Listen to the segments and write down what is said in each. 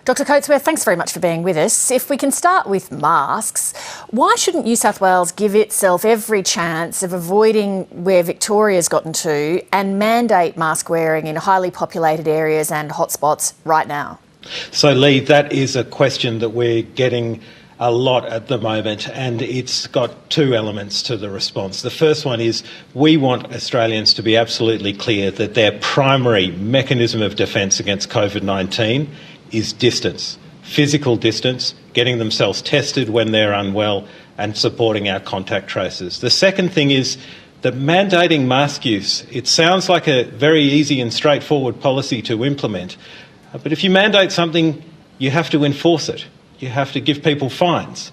Dr Coatsworth, thanks very much for being with us. If we can start with masks, why shouldn't New South Wales give itself every chance of avoiding where Victoria's gotten to and mandate mask wearing in highly populated areas and hotspots right now? So, Leigh, that is a question that we're getting a lot at the moment, and it's got two elements to the response. The first one is we want Australians to be absolutely clear that their primary mechanism of defence against COVID-19 is distance, physical distance, getting themselves tested when they're unwell and supporting our contact tracers. The second thing is that mandating mask use, it sounds like a very easy and straightforward policy to implement, but if you mandate something, you have to enforce it. You have to give people fines.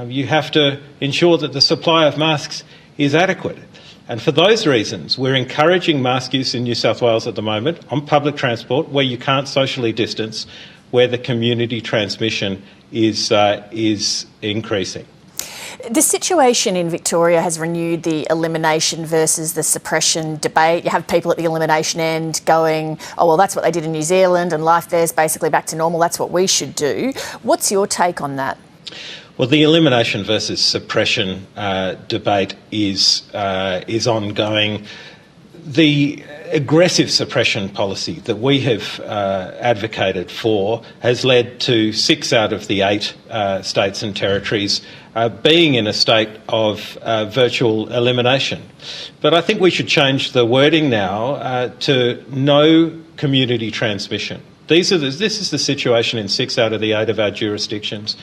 You have to ensure that the supply of masks is adequate. And for those reasons, we're encouraging mask use in New South Wales at the moment on public transport where you can't socially distance, where the community transmission is increasing. The situation in Victoria has renewed the elimination versus the suppression debate. You have people at the elimination end going, oh, well, that's what they did in New Zealand and life there's basically back to normal. That's what we should do. What's your take on that? Well, the elimination versus suppression debate is ongoing. The aggressive suppression policy that we have advocated for has led to 6 out of the 8 states and territories being in a state of virtual elimination. But I think we should change the wording now to no community transmission. This is the situation in 6 out of the 8 of our jurisdictions.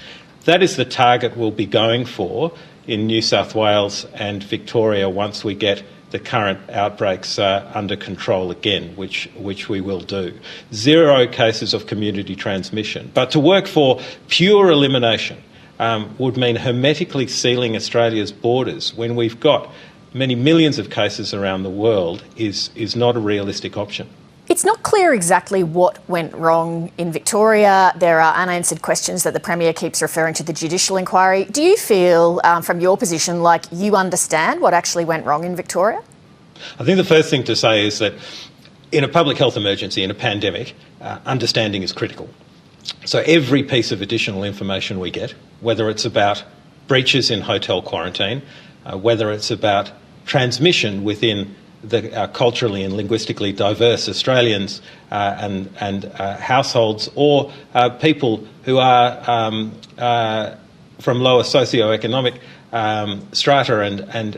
That is the target we'll be going for in New South Wales and Victoria once we get the current outbreaks under control again, which we will do. 0 cases of community transmission. But to work for pure elimination would mean hermetically sealing Australia's borders when we've got many millions of cases around the world is not a realistic option. It's not clear exactly what went wrong in Victoria. There are unanswered questions that the Premier keeps referring to the judicial inquiry. Do you feel, from your position, like you understand what actually went wrong in Victoria? I think the first thing to say is that in a public health emergency, in a pandemic, understanding is critical. So every piece of additional information we get, whether it's about breaches in hotel quarantine, whether it's about transmission within the culturally and linguistically diverse Australians and households, or people who are from lower socioeconomic strata and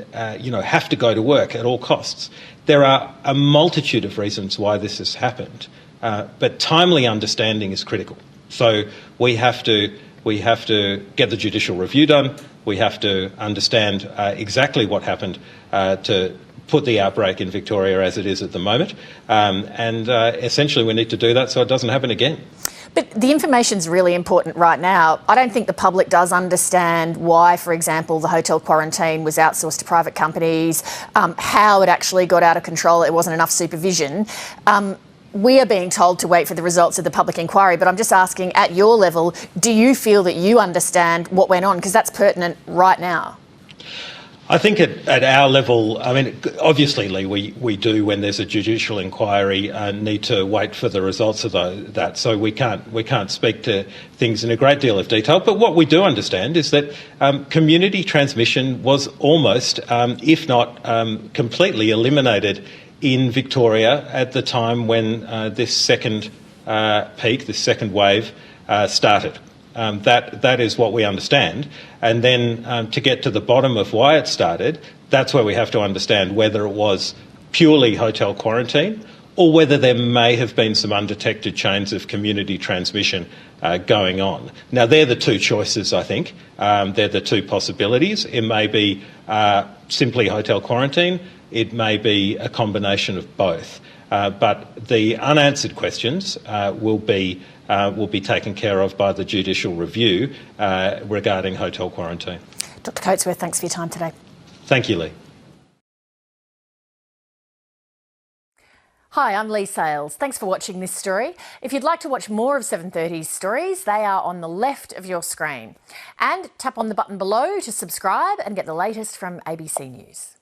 have to go to work at all costs. There are a multitude of reasons why this has happened, but timely understanding is critical. So we have to get the judicial review done. We have to understand exactly what happened to put the outbreak in Victoria as it is at the moment, and essentially we need to do that so it doesn't happen again. But the information's really important right now. I don't think the public does understand why, for example, the hotel quarantine was outsourced to private companies, how it actually got out of control, there wasn't enough supervision. We are being told to wait for the results of the public inquiry, but I'm just asking, at your level, do you feel that you understand what went on? Because that's pertinent right now. I think at our level, I mean, obviously, Leigh, we do, when there's a judicial inquiry, need to wait for the results of that. So we can't speak to things in a great deal of detail. But what we do understand is that community transmission was almost, if not completely, eliminated in Victoria at the time when this second peak, this second wave, started. That is what we understand. And then to get to the bottom of why it started, that's where we have to understand whether it was purely hotel quarantine or whether there may have been some undetected chains of community transmission going on. Now, they're the two choices, I think. They're the two possibilities. It may be simply hotel quarantine. It may be a combination of both. But the unanswered questions will be taken care of by the judicial review regarding hotel quarantine. Dr Coatsworth, thanks for your time today. Thank you, Leigh. Hi, I'm Leigh Sales. Thanks for watching this story. If you'd like to watch more of 7:30's stories, they are on the left of your screen. And tap on the button below to subscribe and get the latest from ABC News.